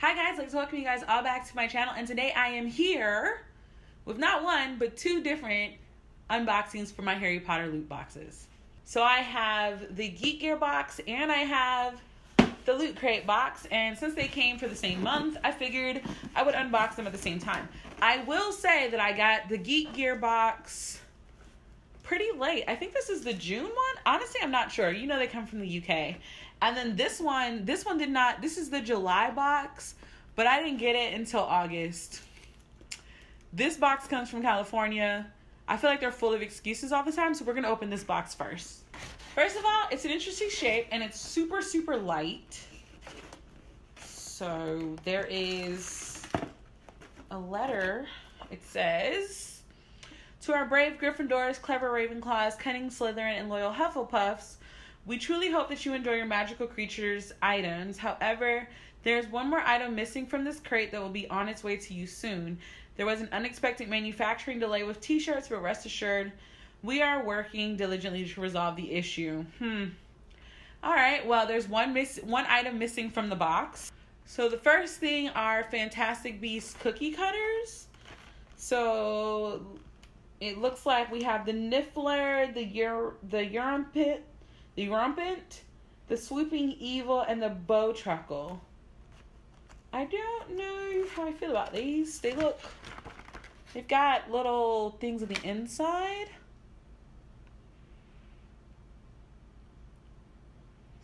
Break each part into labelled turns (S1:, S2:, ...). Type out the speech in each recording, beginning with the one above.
S1: Hi guys, I'd like to welcome you guys all back to my channel, and today I am here with not one, but two different unboxings for my Harry Potter loot boxes. So I have the Geek Gear box and I have the Loot Crate box, and since they came for the same month, I figured I would unbox them at the same time. I will say that I got the Geek Gear box pretty late. I think this is the June one. Honestly, I'm not sure. You know they come from the UK. And then this one did not. This is the July box, but I didn't get it until August. This box comes from California. I feel like they're full of excuses all the time, so we're going to open this box first. First of all, it's an interesting shape, and it's super, super light. So there is a letter. It says, "To our brave Gryffindors, clever Ravenclaws, cunning Slytherin, and loyal Hufflepuffs, we truly hope that you enjoy your magical creatures items. However, there's one more item missing from this crate that will be on its way to you soon. There was an unexpected manufacturing delay with t-shirts, but rest assured, we are working diligently to resolve the issue." Alright, well, there's one item missing from the box. So the first thing are Fantastic Beasts cookie cutters. So it looks like we have the Niffler, the Erumpent, the Swooping Evil, and the Bowtruckle. I don't know how I feel about these. They've got little things on the inside.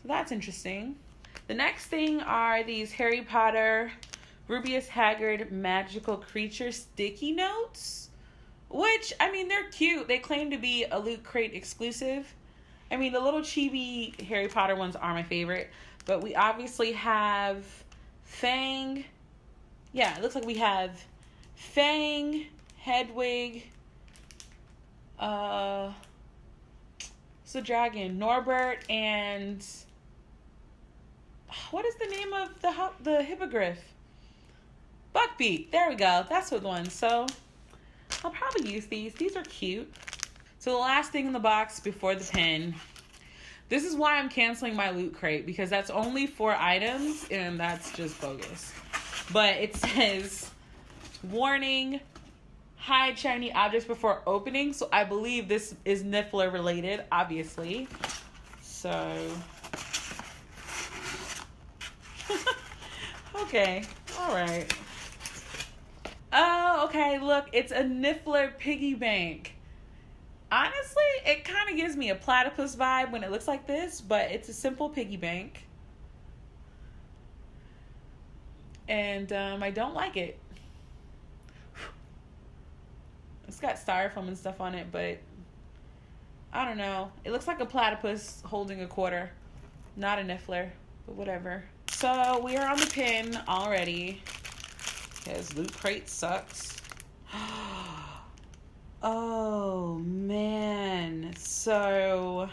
S1: So that's interesting. The next thing are these Harry Potter Rubeus Haggard Magical Creature sticky notes. Which, I mean, they're cute. They claim to be a Loot Crate exclusive. I mean, the little chibi Harry Potter ones are my favorite. But we obviously have Fang. Yeah, it looks like we have Fang, Hedwig, it's a dragon, Norbert, and what is the name of the hippogriff? Buckbeak. There we go. That's the one. So I'll probably use these. These are cute. So the last thing in the box before the pen. This is why I'm canceling my Loot Crate, because that's only 4 items, and that's just bogus. But it says, "Warning, hide shiny objects before opening." So I believe this is Niffler related, obviously. So, okay, all right. Oh, okay, look, it's a Niffler piggy bank. Honestly, it kind of gives me a platypus vibe when it looks like this, but it's a simple piggy bank. And I don't like it. It's got styrofoam and stuff on it, but I don't know. It looks like a platypus holding a quarter. Not a Niffler, but whatever. So we are on the pin already, because Loot Crate sucks. Oh man, so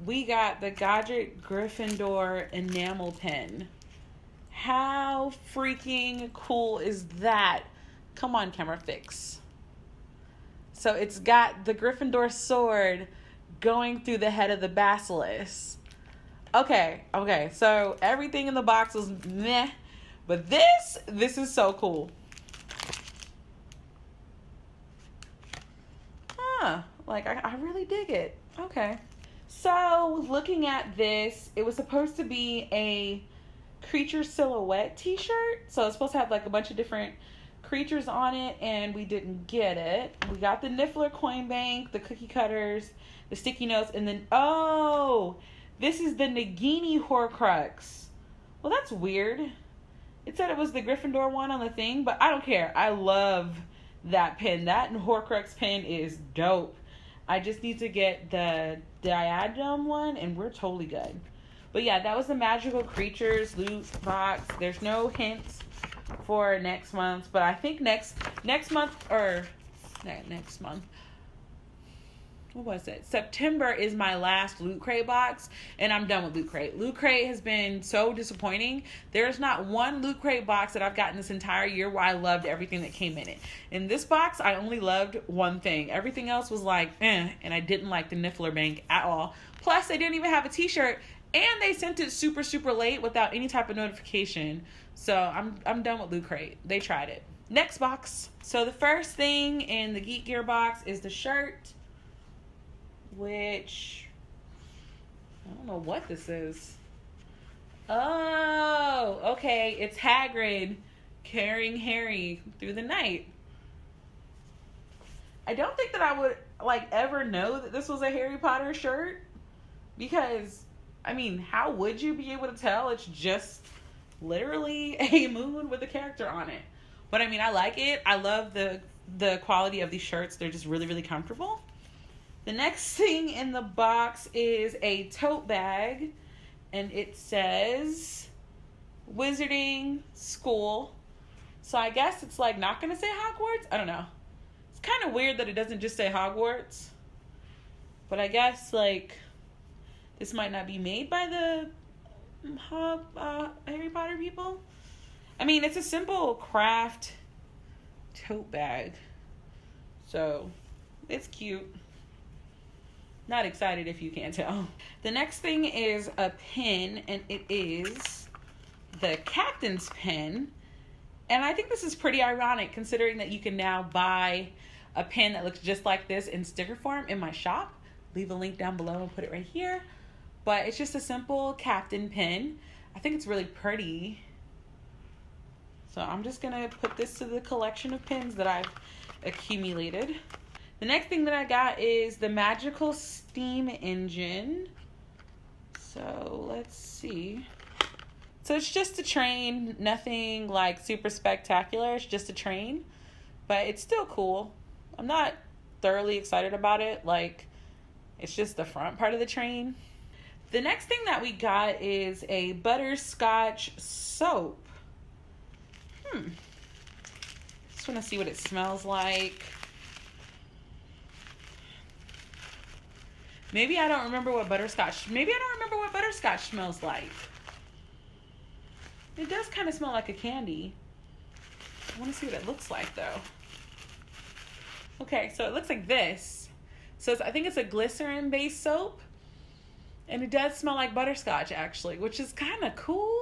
S1: we got the Godric Gryffindor enamel pen. How freaking cool is that? Come on, camera fix. So it's got the Gryffindor sword going through the head of the basilisk. Okay, so everything in the box was meh, but this is so cool. Like, I really dig it. Okay. So, looking at this, it was supposed to be a creature silhouette t-shirt. So, it's supposed to have, like, a bunch of different creatures on it, and we didn't get it. We got the Niffler coin bank, the cookie cutters, the sticky notes, and then, oh, this is the Nagini Horcrux. Well, that's weird. It said it was the Gryffindor one on the thing, but I don't care. I love that pen. That Horcrux pen is dope. I just need to get the Diadem one, and we're totally good. But yeah, that was the Magical Creatures loot box. There's no hints for next month, but I think next month, what was it? September is my last Loot Crate box, and I'm done with Loot Crate. Loot Crate has been so disappointing. There's not one Loot Crate box that I've gotten this entire year where I loved everything that came in it. In this box, I only loved one thing. Everything else was like, and I didn't like the Niffler bank at all. Plus, they didn't even have a t-shirt, And they sent it super, super late without any type of notification. So I'm done with Loot Crate. They tried it. Next box. So the first thing in the Geek Gear box is the shirt, which I don't know what this is. Oh, okay. It's Hagrid carrying Harry through the night. I don't think that I would ever know that this was a Harry Potter shirt, because I mean, how would you be able to tell? It's just literally a moon with a character on it. But I mean, I like it. I love the quality of these shirts. They're just really, really comfortable. The next thing in the box is a tote bag, and it says Wizarding School. So I guess it's not going to say Hogwarts. I don't know. It's kind of weird that it doesn't just say Hogwarts. But I guess this might not be made by the Harry Potter people. I mean, it's a simple craft tote bag. So, it's cute. Not excited if you can't tell. The next thing is a pen, and it is the Captain's pen. And I think this is pretty ironic, considering that you can now buy a pen that looks just like this in sticker form in my shop. Leave a link down below and put it right here. But it's just a simple Captain pen. I think it's really pretty. So I'm just going to put this to the collection of pens that I've accumulated. The next thing that I got is the Magical Steam Engine. So let's see. So it's just a train. Nothing super spectacular. It's just a train. But it's still cool. I'm not thoroughly excited about it. It's just the front part of the train. The next thing that we got is a butterscotch soap. Just want to see what it smells like. Maybe I don't remember what butterscotch smells like. It does kind of smell like a candy. I want to see what it looks like though. Okay, so it looks like this. So I think it's a glycerin-based soap. And it does smell like butterscotch, actually, which is kind of cool.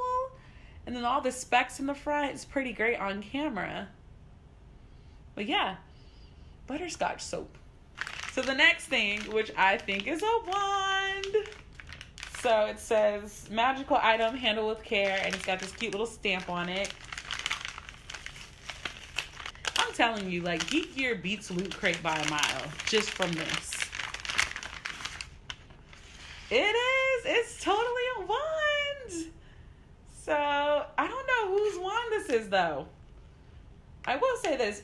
S1: And then all the specks in the front is pretty great on camera. But yeah, butterscotch soap. So the next thing, which I think is a wand. So it says, magical item, handle with care. And it's got this cute little stamp on it. I'm telling you, Geek Gear beats Loot Crate by a mile just from this. It is. It's totally a wand. So, I don't know whose wand this is, though. I will say this.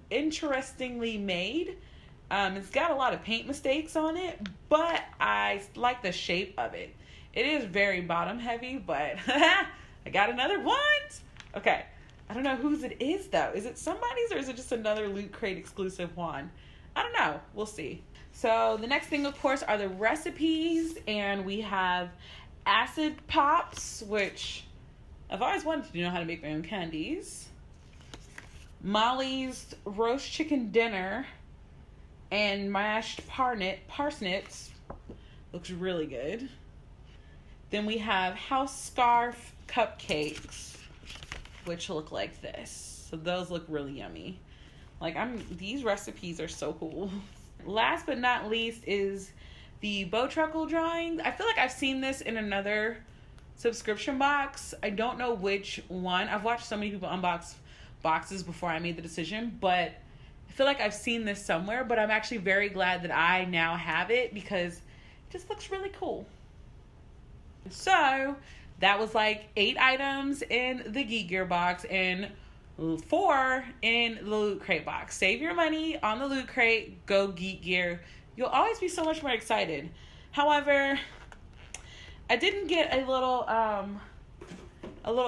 S1: Interestingly made. It's got a lot of paint mistakes on it, but I like the shape of it. It is very bottom heavy, but I got another wand. Okay. I don't know whose it is, though. Is it somebody's, or is it just another Loot Crate exclusive wand? I don't know. We'll see. So the next thing, of course, are the recipes, and we have acid pops, which I've always wanted to know how to make my own candies. Molly's roast chicken dinner and mashed parsnips. Looks really good. Then we have house scarf cupcakes, which look like this. So those look really yummy. These recipes are so cool. Last but not least is the Bowtruckle drawing. I feel like I've seen this in another subscription box. I don't know which one. I've watched so many people unbox boxes before I made the decision, but I feel like I've seen this somewhere, but I'm actually very glad that I now have it because it just looks really cool. So that was 8 items in the Geek Gear box and 4 in the Loot Crate box. Save your money on the Loot Crate. Go Geek Gear. You'll always be so much more excited. However, I didn't get a little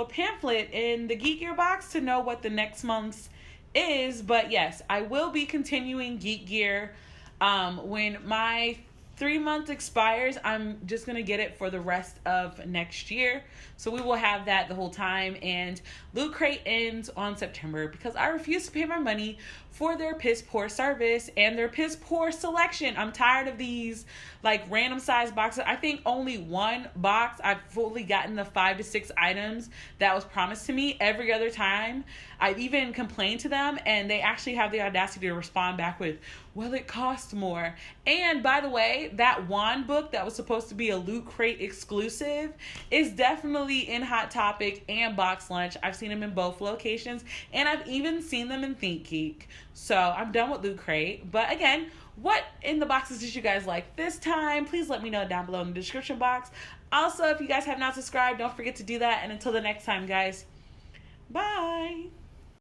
S1: pamphlet in the Geek Gear box to know what the next month's is. But yes, I will be continuing Geek Gear when my 3 months expires, I'm just going to get it for the rest of next year. So we will have that the whole time. And Loot Crate ends on September because I refuse to pay my money for their piss poor service and their piss poor selection. I'm tired of these like random size boxes. I think only one box I've fully gotten the 5 to 6 items that was promised to me. Every other time I've even complained to them and they actually have the audacity to respond back with, well, it costs more. And by the way, that wand book that was supposed to be a Loot Crate exclusive is definitely in Hot Topic and Box Lunch. I've seen them in both locations and I've even seen them in Think Geek. So I'm done with Loot Crate. But again, what in the boxes did you guys like this time? Please let me know down below in the description box. Also, if you guys have not subscribed, don't forget to do that. And until the next time, guys, bye.